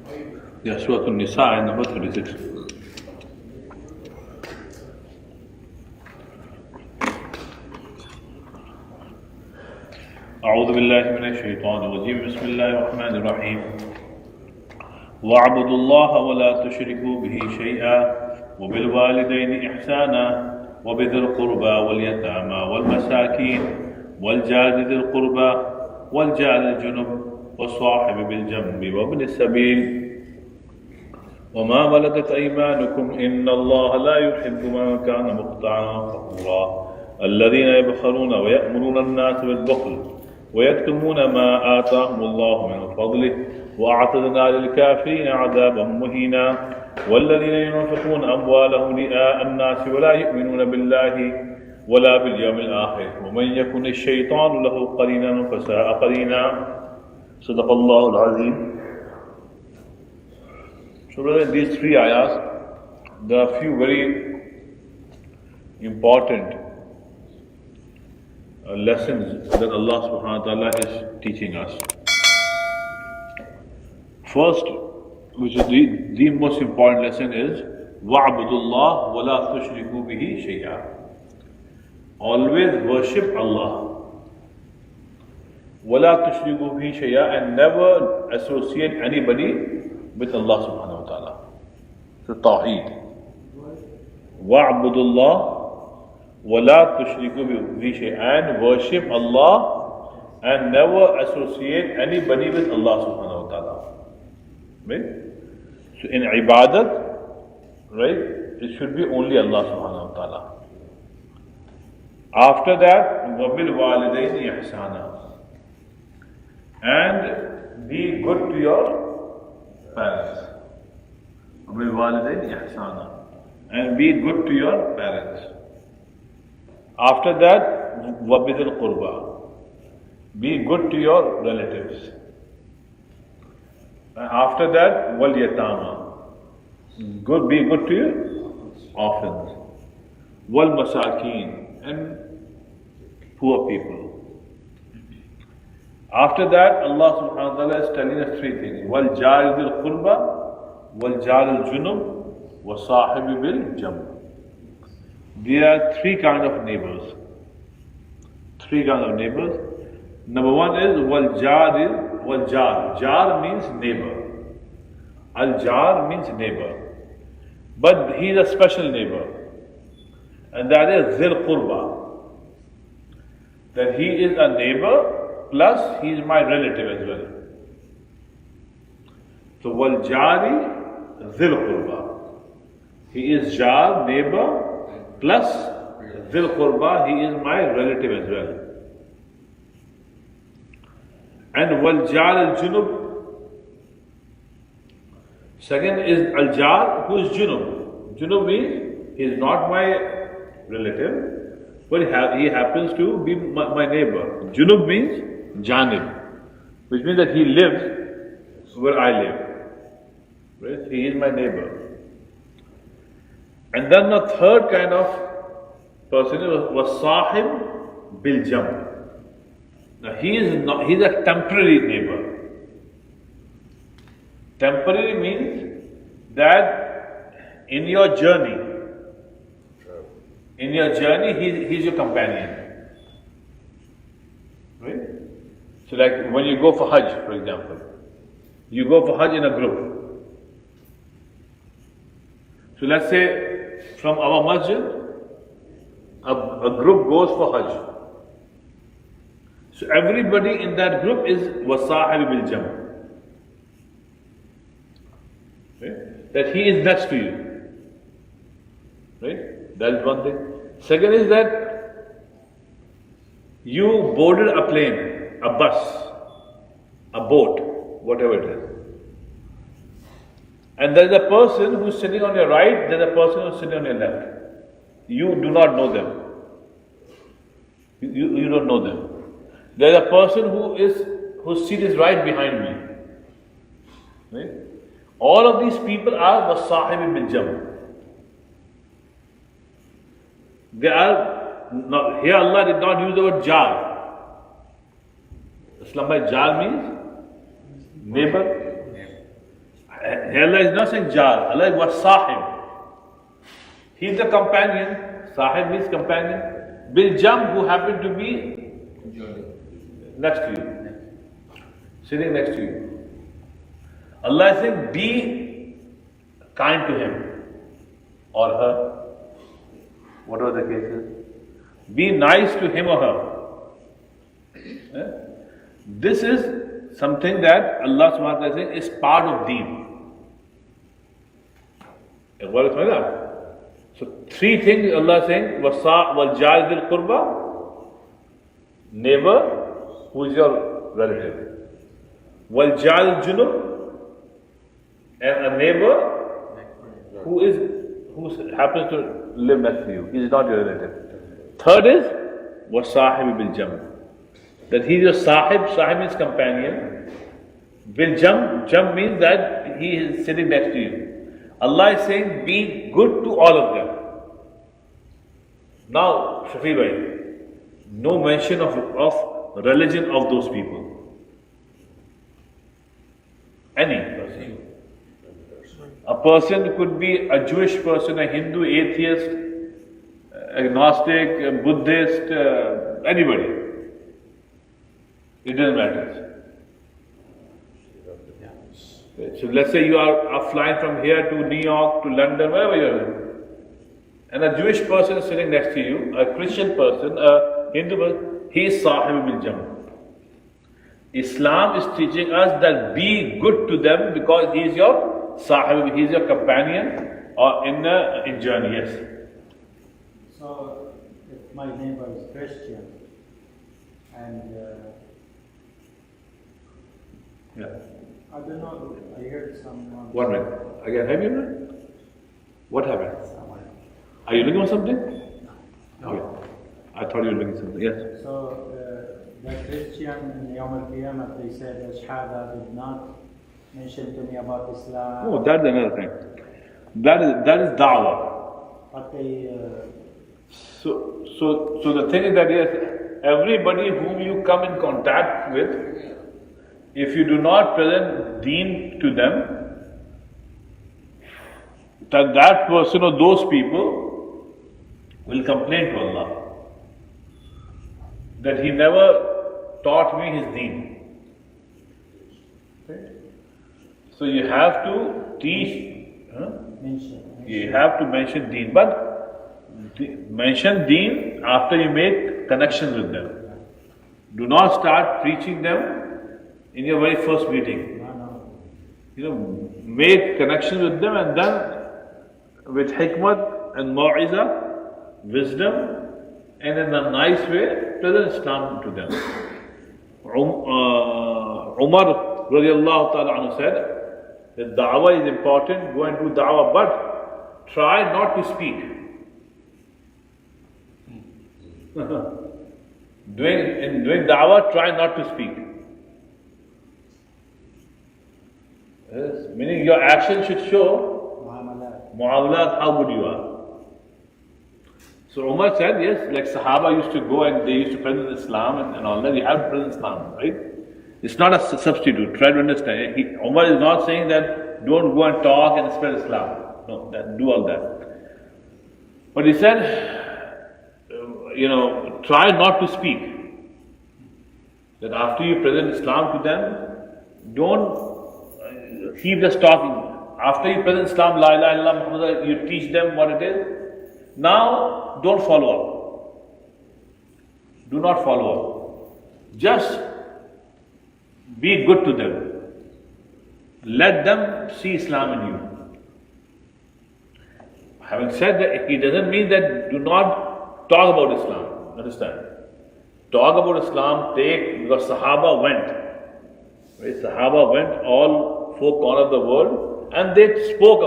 Yeah, Surah Nisa, ayah number 36. أعوذ بالله من الشيطان الرجيم بسم الله الرحمن الرحيم واعبدوا الله ولا تشركوا به شيئا وبالوالدين إحسانا وبذي القربى واليتامى والمساكين والجار ذي القربى والجار الجنب والصاحب بالجنب وابن السبيل وما ملكت أيمانكم إن الله لا يحب من كان مختالا فخورا الذين يبخلون ويأمرون الناس بالبخل ويكتمون ما آتاهم الله من فضله وأعتدنا للكافرين عذابا مهينا والذين ينفقون أموالهم رئاء الناس ولا يؤمنون بالله ولا باليوم الآخر ومن يكن الشيطان له قرينا فساء قرينا صدق الله العظيم. So brother, in these three ayahs, there are a few very important lessons that Allah subhanahu wa ta'ala is teaching us. First, which is the most important lesson is وَعْبُدُ اللَّهِ وَلَا تُشْرِكُوا بِهِ شَيْئًا. Always worship Allah. وَلَا تُشْرِكُوا بِهِ شَيْئًا, and never associate anybody with Allah subhanahu wa ta'ala. So Tawheed. وَعْبُدُ اللَّهِ وَلَا تُشْرِكُوا بِهِ شَيْئًا, and worship Allah and never associate anybody with Allah subhanahu wa ta'ala. Right? So in ibadat, right, it should be only Allah subhanahu wa ta'ala. After that, وَبِالْوَالِدَيْنِ إِحْسَانًا, and be good to your parents. وَبِالْوَالِدَيْنِ إِحْسَانًا, and be good to your parents. After that, وَبِذِي الْقُرْبَى, be good to your relatives. After that, وَالْيَتَامَى, be good to your orphans. وَالْمَسَاكِينَ, and poor people. After that, Allah subhanahu wa ta'ala is telling us three things. وَالْجَارِ ذِي الْقُرْبَى وَالْجَارِ الْجُنُبِ وَصَاحِبِ بِالْجَنْبِ. There are three kinds of neighbors. Number one is وَالْجَارِ. Jar means neighbor. Al-Jar means neighbor. But he is a special neighbor. And that is Zil Qurba. That he is a neighbor plus he is my relative as well. So Wal Jari Zil Qurba. He is Jar, neighbor, plus Zil Qurba, he is my relative as well. And Wal Jar al Junub. Second is Al Jar, who is Junub. Junub means he is not my relative, but he happens to be my neighbor. Junub means Janib, which means that he lives where I live. Right? He is my neighbor. And then the third kind of person was Sahib bil Jam. Now he is a temporary neighbor. Temporary means that in your journey, he's your companion. Right? So like when you go for Hajj, for example, you go for Hajj in a group. So let's say from our masjid, a group goes for Hajj. So everybody in that group is wasahib bil jam. Right? That he is next to you. Right? That is one thing. Second is that you boarded a plane, a bus, a boat, whatever it is. And there is a person who is sitting on your right, there is a person who is sitting on your left. You do not know them. You don't know them. There is a person whose seat is right behind me. Right? All of these people are wasahib bil jam. They are not, here Allah did not use the word jar. Islam by jar means neighbor. Allah is not saying jar. Allah was sahib. He is the companion. Sahib means companion. Bil jam, who happened to be next to you, sitting next to you. Allah is saying, be kind to him or her, whatever the case is. Be nice to him or her. This is something that Allah subhanahu wa ta'ala is saying is part of deen. So three things Allah is saying: wal-jari dil qurba, neighbor who is your relative, wal-jari junub, and a neighbor who happens to live next to you. He is not your relative. Third is was-sahib bil jam, that he is your sahib. Sahib means companion. Bil jam means that he is sitting next to you. Allah is saying, be good to all of them. Now, Shafi bhai, no mention of religion of those people. Any person. A person could be a Jewish person, a Hindu, atheist, agnostic, a Buddhist, anybody. It doesn't matter. So let's say you are flying from here to New York, to London, wherever you are, and a Jewish person is sitting next to you, a Christian person, a Hindu person, he is sahib bil jam. Islam is teaching us that be good to them because he is your sahib, he is your companion or in journey, yes. So, if my neighbor is Christian and yeah. I don't know, I heard someone. 1 minute. Again, have you read? What happened? Are you looking for something? No. Okay. I thought you were looking for something. Yes. So, the Christian in Yom Al-Qiyamah, they said that Shahada did not mention to me about Islam. Oh, that's another thing. That is da'wah. But they. So the thing is that yes, everybody whom you come in contact with, if you do not present deen to them, then that person or those people will complain to Allah that he never taught me his deen. Okay? So you have to teach, you have to mention deen, but mention deen after you make connections with them. Do not start preaching them in your very first meeting. Make connections with them and then with hikmat and mau'iza, wisdom, and in a nice way, present Islam to them. Umar radiallahu ta'ala anhu said that da'wah is important, go and do da'wah, but try not to speak. Doing da'wah, try not to speak. Yes, meaning your action should show mu'amalat, how good you are. So Umar said, yes, like Sahaba used to go and they used to present Islam and all that. You have to present Islam, right? It's not a substitute. Try to understand. Umar is not saying that don't go and talk and spread Islam. No, do all that. But he said, try not to speak. That after you present Islam to them, don't keep just talking. After you present Islam, La ilaha illallah Muhammad, you teach them what it is. Now, don't follow up. Do not follow up. Just be good to them. Let them see Islam in you. Having said that, it doesn't mean that do not talk about Islam. Understand? Talk about Islam, because Sahaba went. Right? Sahaba went all 4 corners of the world and they spoke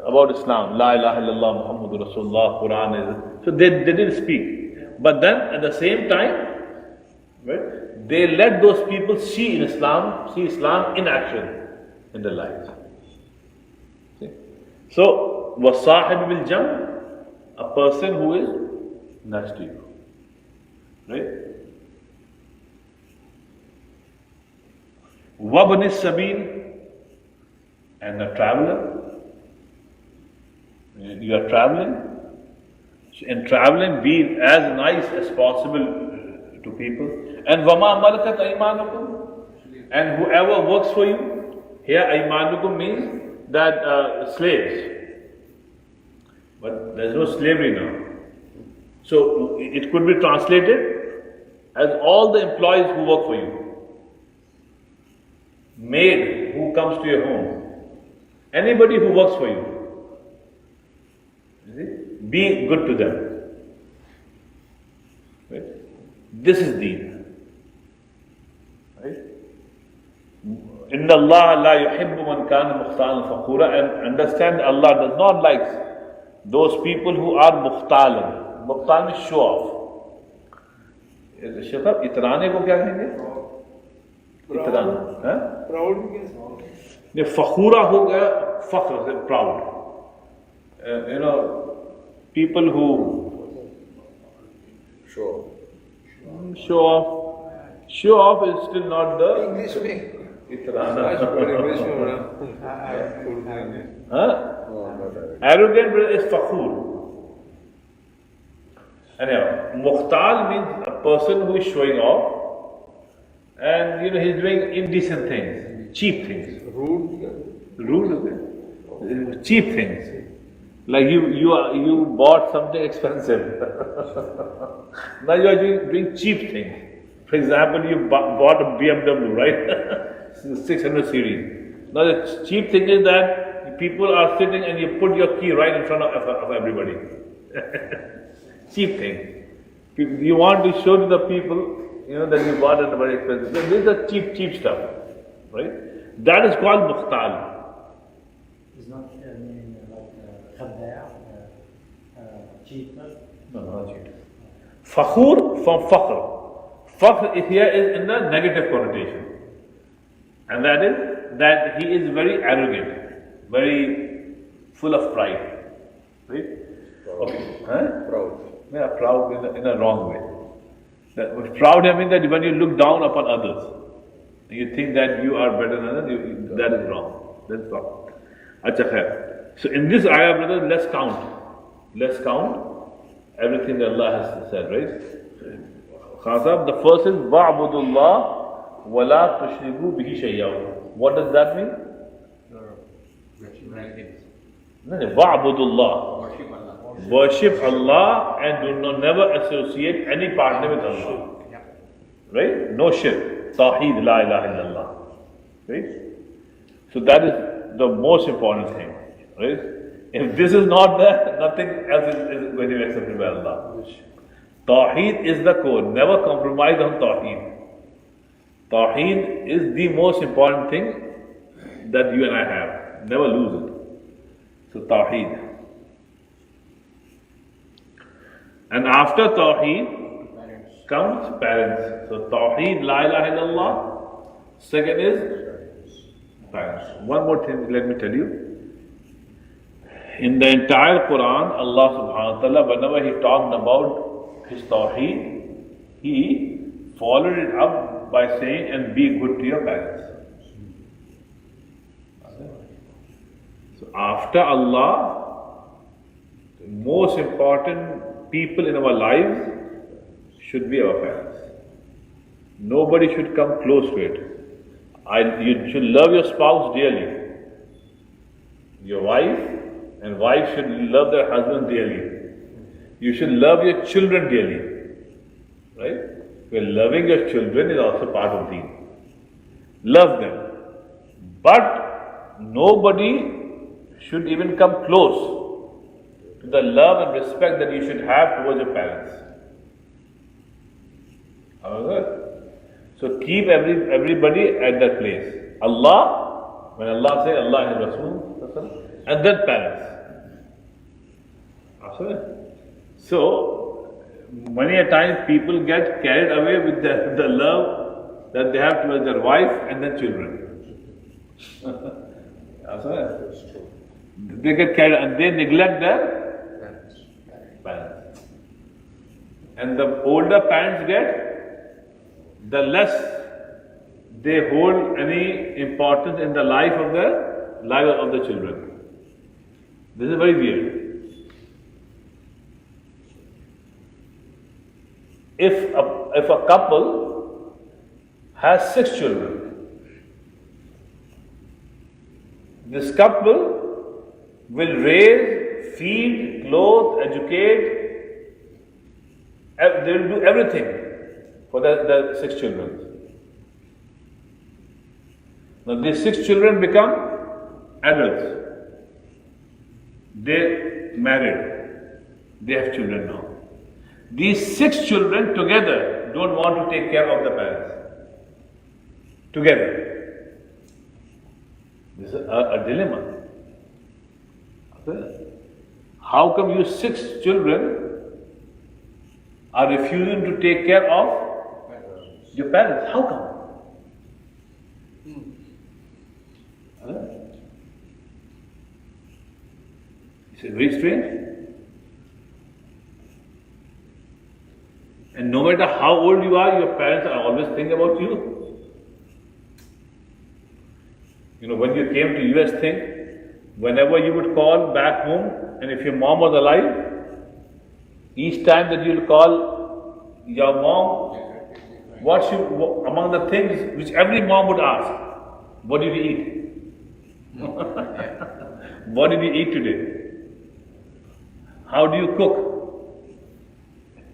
about Islam. La ilaha illallah Muhammadur Rasulullah, Quran is. So they didn't speak. But then at the same time, right, they let those people see Islam in action in their lives. See? So, wasahib bil jam, a person who is next to you. Right? Wabni sabil, and a traveler. You are traveling. So in traveling, be as nice as possible to people. And وَمَا مَلَكَتْ أَيْمَانُكُمْ, and whoever works for you. Here, أَيْمَانُكُمْ means that slaves. But there is no slavery now. So it could be translated as all the employees who work for you. Maid who comes to your home. Anybody who works for you. Be good to them. Right? This is deen. Right? Inna Allah la yuhibbu man kana mukhtalan fakhura, and understand Allah does not like those people who are mukhtalan. Mukhtal means show off. Shaitan, इतराने को क्या कहेंगे? इतराना. Proud. ये फखूरा हो गया, फख्र, proud. People who show off is still not the English way. Arrogant is fakhur. Anyhow, mukhtal means a person who is showing off, and he's doing indecent things, cheap things. Rude, cheap things. Like you bought something expensive. Now you are doing cheap things. For example, you bought a BMW, right? 600 series. Now the cheap thing is that people are sitting and you put your key right in front of everybody. Cheap thing. You want to show to the people, that you bought it very expensive. So this is cheap stuff, right? That is called mukhtal. It's not cheaper. No, not cheaper. Fakhur from fakhr. Fakhr here is in the negative connotation. And that is that he is very arrogant, very full of pride. Right? Okay. Proud. Yeah, proud in a wrong way. Proud I mean that when you look down upon others, you think that you are better than others, that is wrong. That's wrong. Acha khair. So in this ayah, brothers, let's count. Let's count everything that Allah has said, right? Khasab, the first is wa'budullah wa la tushriku bihi shay'an. What does that mean? No, wa'budullah. Worship Allah and do not never associate any partner with Allah. Right? No shirk. Tawheed, la ilaha illallah. Right? So that is the most important thing. Right? If this is not there, nothing else is going to be accepted by Allah. Tawheed is the core. Never compromise on Tawheed. Tawheed is the most important thing that you and I have. Never lose it. So Tawheed. And after Tawheed comes parents. So Tawheed, la ilaha illallah. Second is parents. One more thing, let me tell you. In the entire Quran, Allah subhanahu wa ta'ala, whenever He talked about His Tawheed, He followed it up by saying, and be good to your parents. So after Allah, the most important people in our lives should be our parents. Nobody should come close to it. You should love your spouse dearly. Your wife and wife should love their husband dearly. You should love your children dearly. Right? Well, loving your children is also part of deen. Love them. But nobody should even come close to the love and respect that you should have towards your parents. So keep everybody at that place. Allah, when Allah says Allah and Rasul, and then parents. So many a time people get carried away with the love that they have towards their wife and their children. They get carried and they neglect their parents. And the older parents get, the less they hold any importance in the life of their lives of the children. This is very weird. If a couple has 6 children, this couple will raise, feed, clothe, educate, they will do everything for the 6 children. Now these 6 children become adults. They married. They have children now. These 6 children together don't want to take care of the parents. Together. This is a dilemma. How come you 6 children are refusing to take care of your parents? How come? It's very strange. And no matter how old you are, your parents are always thinking about you. You know, when you came to US thing, whenever you would call back home, and if your mom was alive, each time that you'll call your mom, among the things which every mom would ask, what did you eat? What did you eat today? How do you cook?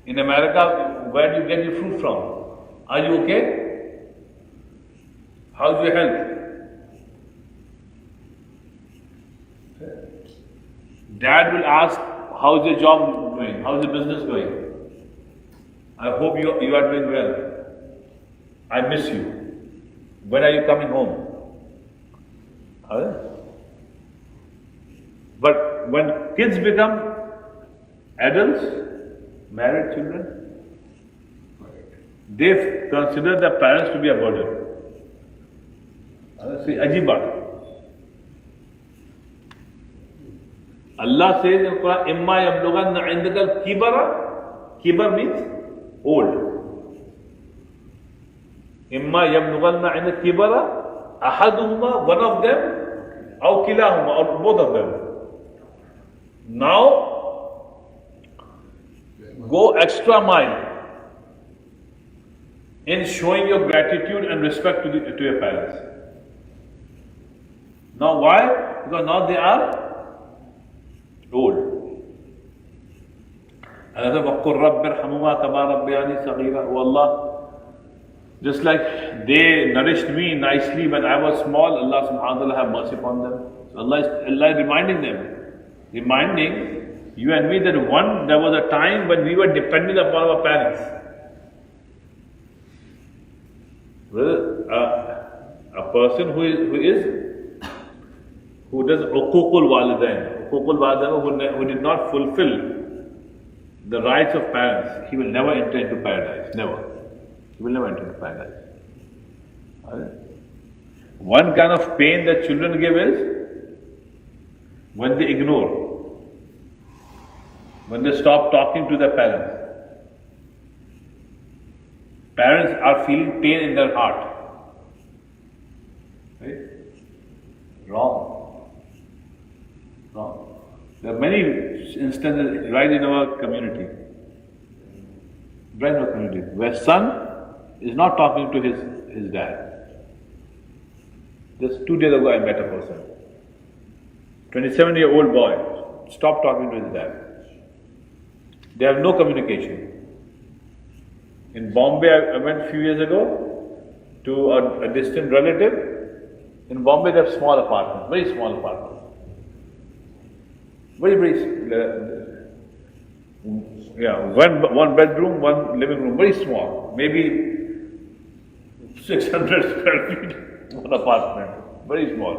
In America, where do you get your food from? Are you okay? How's your health? Dad will ask, how's your job going? How's your business going? I hope you are doing well. I miss you. When are you coming home? But when kids become adults, married children, they consider the parents to be a burden. See, ajib baat. Allah says in Quran, "Imma yablughanna 'indaka al-kibara." Kibar means old. Imma yablughanna 'indaka al-kibara ahaduhuma, one of them, aw kilahuma, or both of them. Now go extra mile in showing your gratitude and respect to your parents. Now why? Because now they are old. And Allah, just like they nourished me nicely when I was small, Allah subhanahu wa ta'ala have mercy upon them. So Allah is reminding you and me that there was a time when we were dependent upon our parents. A person who does uququl walidain, who did not fulfill the rights of parents, he will never enter into paradise. Never. He will never enter into paradise. One kind of pain that children give is when they ignore. When they stop talking to their parents. Parents are feeling pain in their heart. Right? Wrong. There are many instances right in our community. Where son is not talking to his dad. Just 2 days ago I met a person. 27-year-old boy stopped talking to his dad. They have no communication. In Bombay, I went a few years ago to a distant relative. In Bombay, they have small apartments, very small apartments. One bedroom, one living room, very small. Maybe 600 square feet, one apartment, very small.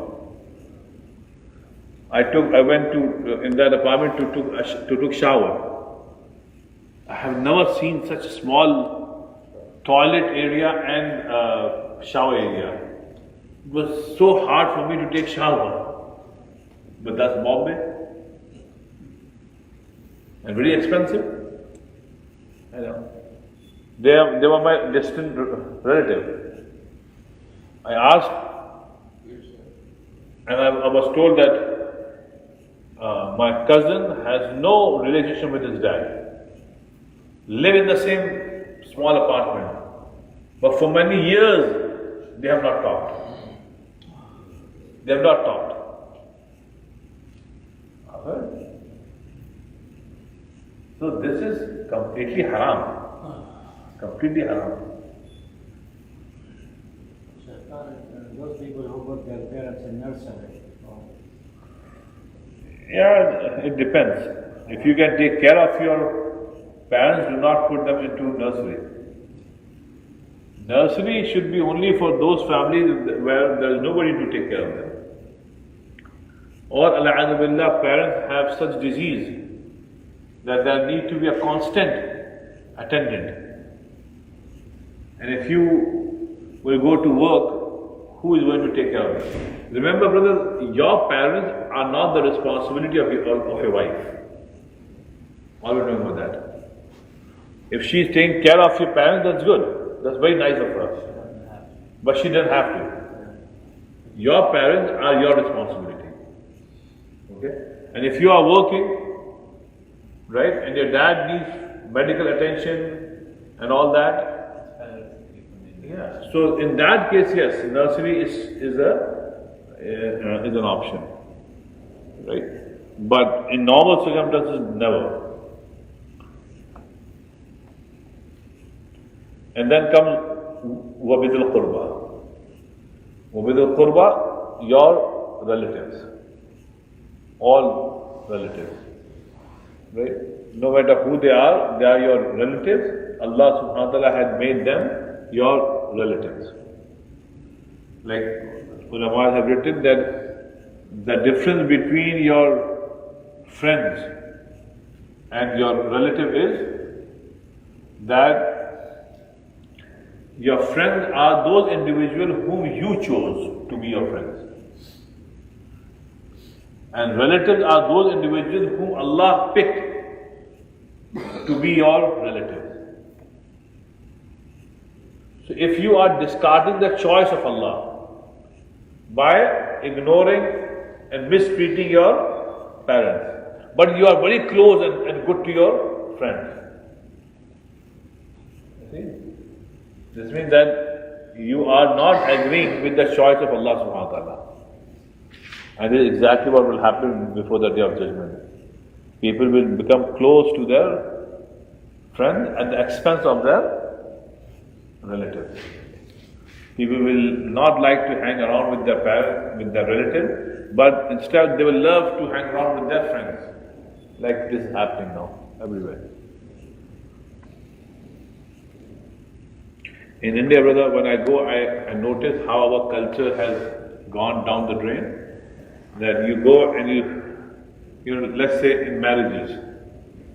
I went in that apartment to take shower. I have never seen such a small toilet area and shower area. It was so hard for me to take shower. But that's Bombay. And very expensive. I know. They were my distant relative. I asked, And I was told that my cousin has no relationship with his dad. Live in the same small apartment. But for many years, they have not talked. They have not talked. So this is completely haram. Completely haram. Those people who put their parents in nursery. Yeah, it depends. If you can take care of your parents, do not put them into nursery. Nursery should be only for those families where there is nobody to take care of them. Or, Ala'adhu Billah, parents have such disease that there need to be a constant attendant. And if you will go to work, who is going to take care of you? Remember, brothers, your parents are not the responsibility of your wife. Always remember that. If she is taking care of your parents, that's good. That's very nice of her. But she doesn't have to. Your parents are your responsibility. Okay? And if you are working, right, and your dad needs medical attention and all that, yeah. So in that case, yes, nursery is an option, right? But in normal circumstances, never. And then comes wabidul qurba. Wabidul qurba, your relatives, all relatives, right? No matter who they are your relatives. Allah subhanahu wa ta'ala had made them your relatives. Like ulama have written that the difference between your friends and your relative is that your friends are those individuals whom you chose to be your friends. And relatives are those individuals whom Allah picked to be your relatives. So if you are discarding the choice of Allah by ignoring and mistreating your parents, but you are very close and good to your friends. See? This means that you are not agreeing with the choice of Allah subhanahu wa ta'ala. And this is exactly what will happen before the day of judgment. People will become close to their friends at the expense of their relatives. People will not like to hang around with their parents, with their relatives, but instead they will love to hang around with their friends. Like this is happening now, everywhere. In India, brother, when I go, I notice how our culture has gone down the drain. That you go and you know, let's say in marriages.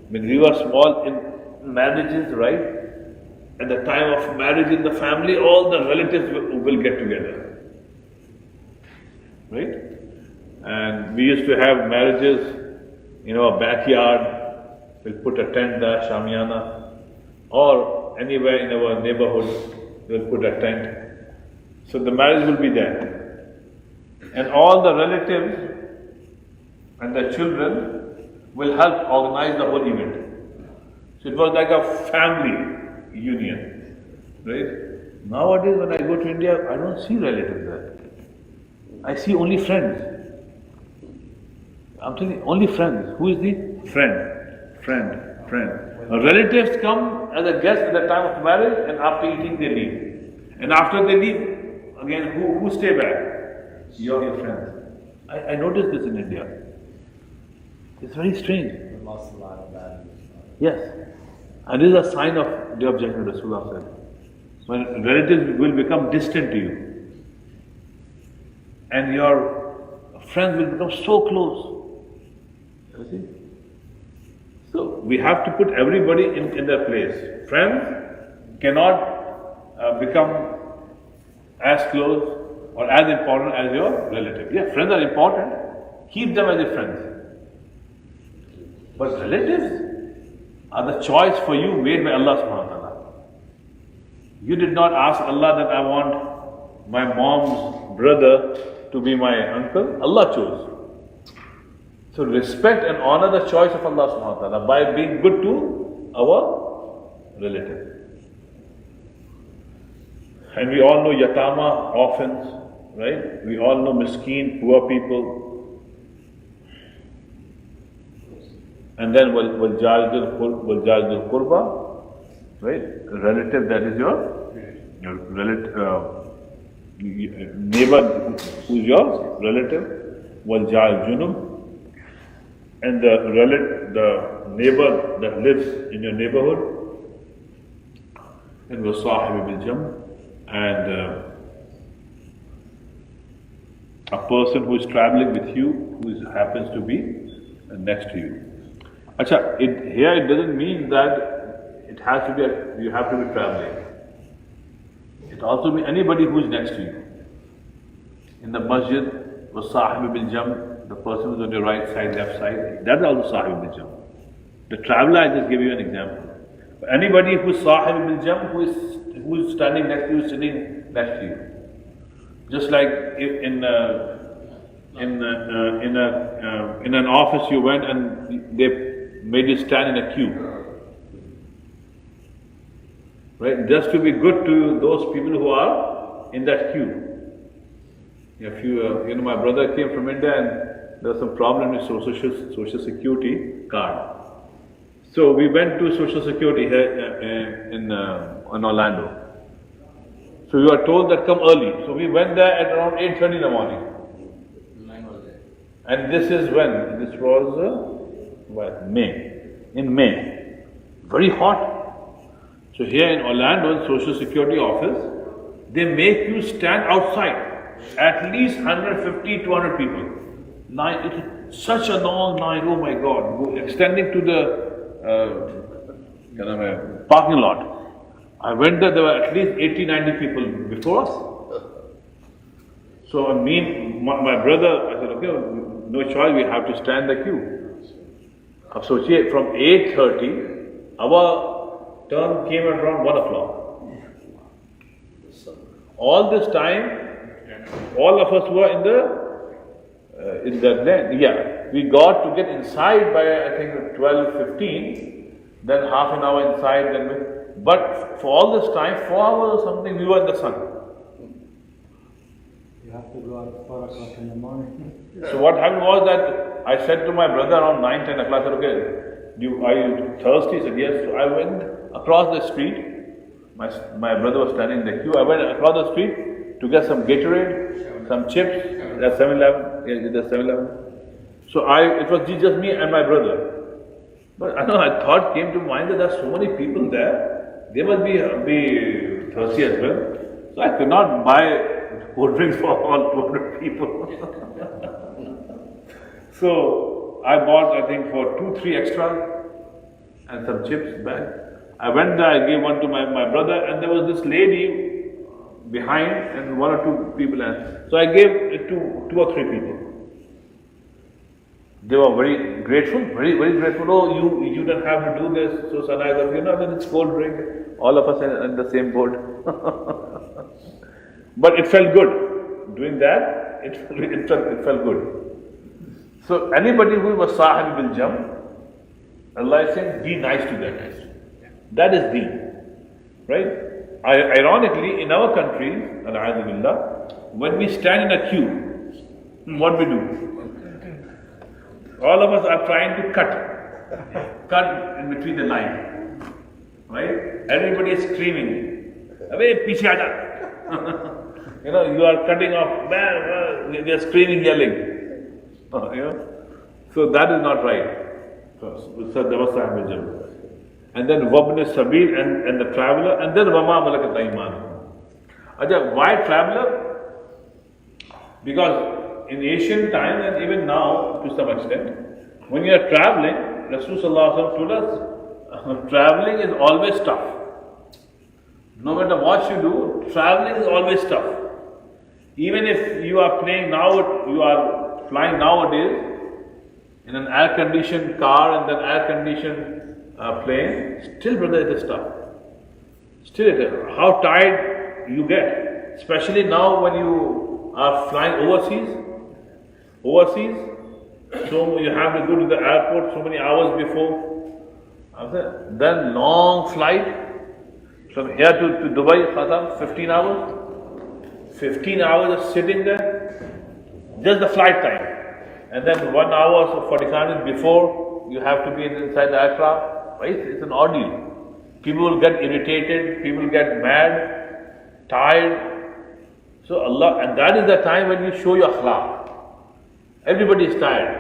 When we were small, in marriages, right? At the time of marriage in the family, all the relatives will get together. Right? And we used to have marriages in our backyard. We'll put a tent there, shamiana, or anywhere in our neighborhood, we'll put a tent. So the marriage will be there. And all the relatives and the children will help organize the whole event. So it was like a family union, right? Nowadays when I go to India, I don't see relatives there. I see only friends. I'm telling you, only friends. Who is the friend? Relatives come as a guest at the time of marriage, and after eating they leave. And after they leave, again, who stay back? Your friends. I noticed this in India. It's very strange. We lost a lot of values. Yes. And this is a sign of the objection Rasulullah said. When relatives will become distant to you, and your friends will become so close. You see? So we have to put everybody in their place. Friends cannot become as close or as important as your relative. Yeah, friends are important. Keep them as your friends. But relatives are the choice for you made by Allah subhanahu wa ta'ala. You did not ask Allah that I want my mom's brother to be my uncle, Allah chose. So respect and honor the choice of Allah subhanahu wa ta'ala by being good to our relative. And we all know yatama, orphans, right? We all know miskeen, poor people. And then wal jaridul qurba, right? Relative, that is your relative, neighbor who is your relative. Wal jar junub, and the neighbor that lives in your neighborhood. And was sahib bil jam, and a person who is traveling with you, who happens to be next to you. Acha, here it doesn't mean that it has to be you have to be traveling. It also means anybody who is next to you. In the masjid, was sahib bil jam, the person who is on your right side, left side, that is also sahib bil jam. The traveler, I just give you an example. Anybody who is sahib bil jam, who is standing next to you, sitting next to you. Just like in an office you went and they made you stand in a queue. Right? Just to be good to those people who are in that queue. If my brother came from India and there was some problem with social security card. So we went to social security here in Orlando. So we were told that come early. So we went there at around 8:30 in the morning. And this is when? This was May. In May. Very hot. So here in Orlando, Social Security office, they make you stand outside. At least 150, 200 people. It's such a long line, oh my God, extending to the parking lot. I went there were at least 80, 90 people before us. So my brother, I said, okay, no choice, we have to stand the queue. So from 8:30, our turn came at around 1 o'clock. All this time, all of us were in the land. We got to get inside by I think 12:15, then half an hour inside, but for all this time, 4 hours or something, we were in the sun. You have to go out at 4 o'clock in the morning. So what happened was that I said to my brother around 9, 10 o'clock, I said, okay, are you thirsty? He said, yes. So I went across the street. My brother was standing in the queue. I went across the street to get some Gatorade, some chips, at 7-Eleven. So it was just me and my brother. But I thought came to mind that there are so many people there. They must be thirsty as well. So I could not buy cold drinks for all 200 people. So I bought, I think, for 2-3 extra and some chips back. I went there, I gave one to my brother, and there was this lady behind and 1 or 2 people. So I gave it to 2 or 3 people. They were very grateful, very, very grateful. Oh, you don't have to do this. So nice of you. Then it's cold drink. All of us are in the same boat. But it felt good. Doing that, it felt good. So anybody who was sahib bil jam, Allah is saying, be nice to them. That is deen. Right? Ironically, in our country, when we stand in a queue, what we do? All of us are trying to cut in between the line. Right? Everybody is screaming, "Abey, piche aa ja." You are cutting off, we are screaming, yelling. So that is not right. And then wabn sabil and the traveler, and then wama malakat aymanuhum. Why traveler? Because in ancient times and even now to some extent, when you are traveling, Rasulullah told us, traveling is always tough. No matter what you do, traveling is always tough. Even if you are you are flying nowadays in an air-conditioned car and then air-conditioned plane, still, brother, it is tough. Still, how tired you get, especially now when you are flying overseas, so you have to go to the airport so many hours before. Then long flight from here to Dubai, Qatar, 15 hours. 15 hours of sitting there, just the flight time. And then 1 hour or 45 minutes before, you have to be inside the aircraft. Right? It's an ordeal. People will get irritated, people will get mad, tired. So Allah, and that is the time when you show your akhlaq. Everybody is tired.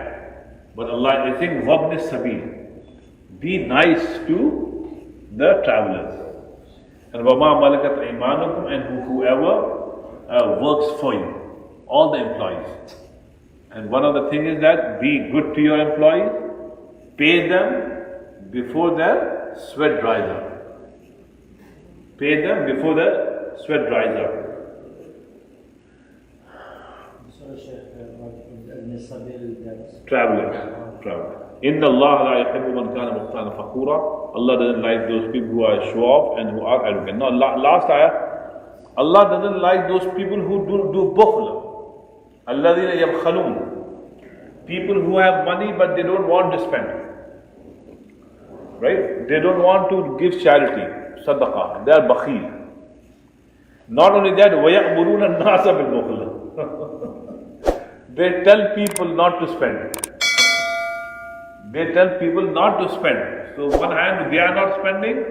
But Allah is saying, wabnis sabil. Be nice to the travelers. And wama malakat aymanukum, and whoever works for you, all the employees. And one of the things is that be good to your employees, pay them before their sweat dries up. Pay them before their sweat dries up. Traveler. Inna Allah la yuhibbu man kana mukhtalan fakhura. Allah doesn't like those people who are show off and who are arrogant. Now, last ayah, Allah doesn't like those people who do bukhl. Alladhina yabkhalun. People who have money but they don't want to spend. Right? They don't want to give charity, sadaqah. They are bakhil. Not only that, وَيَأْمُرُونَ النَّاسَ بِالْبُخْلِ. They tell people not to spend. They tell people not to spend. So one hand they are not spending,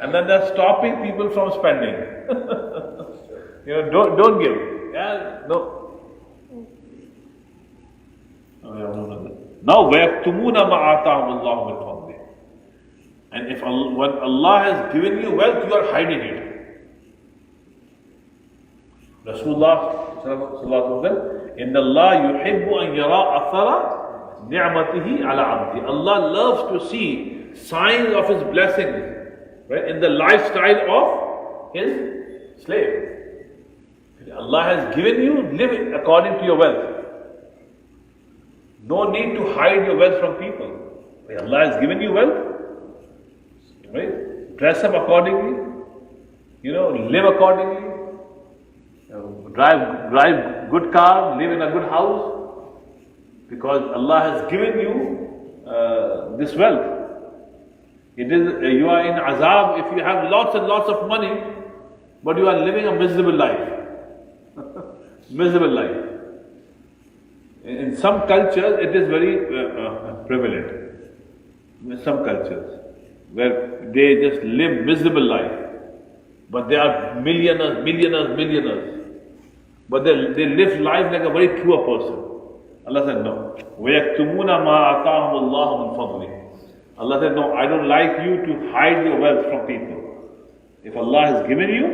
and then they are stopping people from spending. Don't give. Yeah, no. Now وَيَكْتُمُونَ مَا آتَاهُمُ اللَّهُ مِنْ فَضْلِهِ. And if when Allah has given you wealth, you are hiding it. Rasulullah sallallahu alaihi wasallam, Inna Allah yuhibbu an yara athara ni'matihi ala abdi. Allah loves to see signs of His blessings, right, in the lifestyle of His slave. Allah has given you, live according to your wealth. No need to hide your wealth from people. Allah has given you wealth, right? Dress up accordingly, live accordingly. Drive good car, live in a good house, because Allah has given you this wealth. You are in azab if you have lots and lots of money, but you are living a miserable life. Miserable life. In some cultures, it is very prevalent. In some cultures, where they just live miserable life, but they are millionaires. But they live life like a very poor person. Allah said, no. وَيَكْتُمُونَ مَا آتَاهُمُ اللَّهُ مِنْ فَضْلِهِ. Allah said, no, I don't like you to hide your wealth from people. If Allah has given you,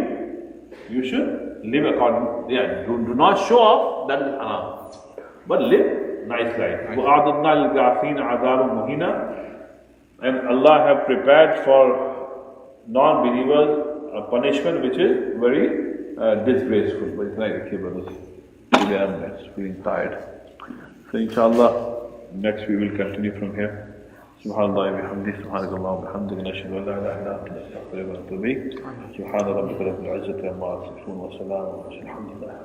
you should live according. Do not show off, that is haram. But live nice life. وَأَعْضَدْنَا لِلْكَافِينَ عَذَابًا مُهِينًا. And Allah have prepared for non-believers a punishment which is very disgraceful. But it's like, okay, brothers, today I'm feeling tired. So inshallah, next we will continue from here. Subhanallah wa bihamdihi, subhanakallah wa bihamdihi, nashhadu an la ilaha illa anta, nastaghfiruka wa natubu ilayk. Subhana rabbika rabbil izzati amma yasifun wa salamun alal mursalin. Alhamdulillah.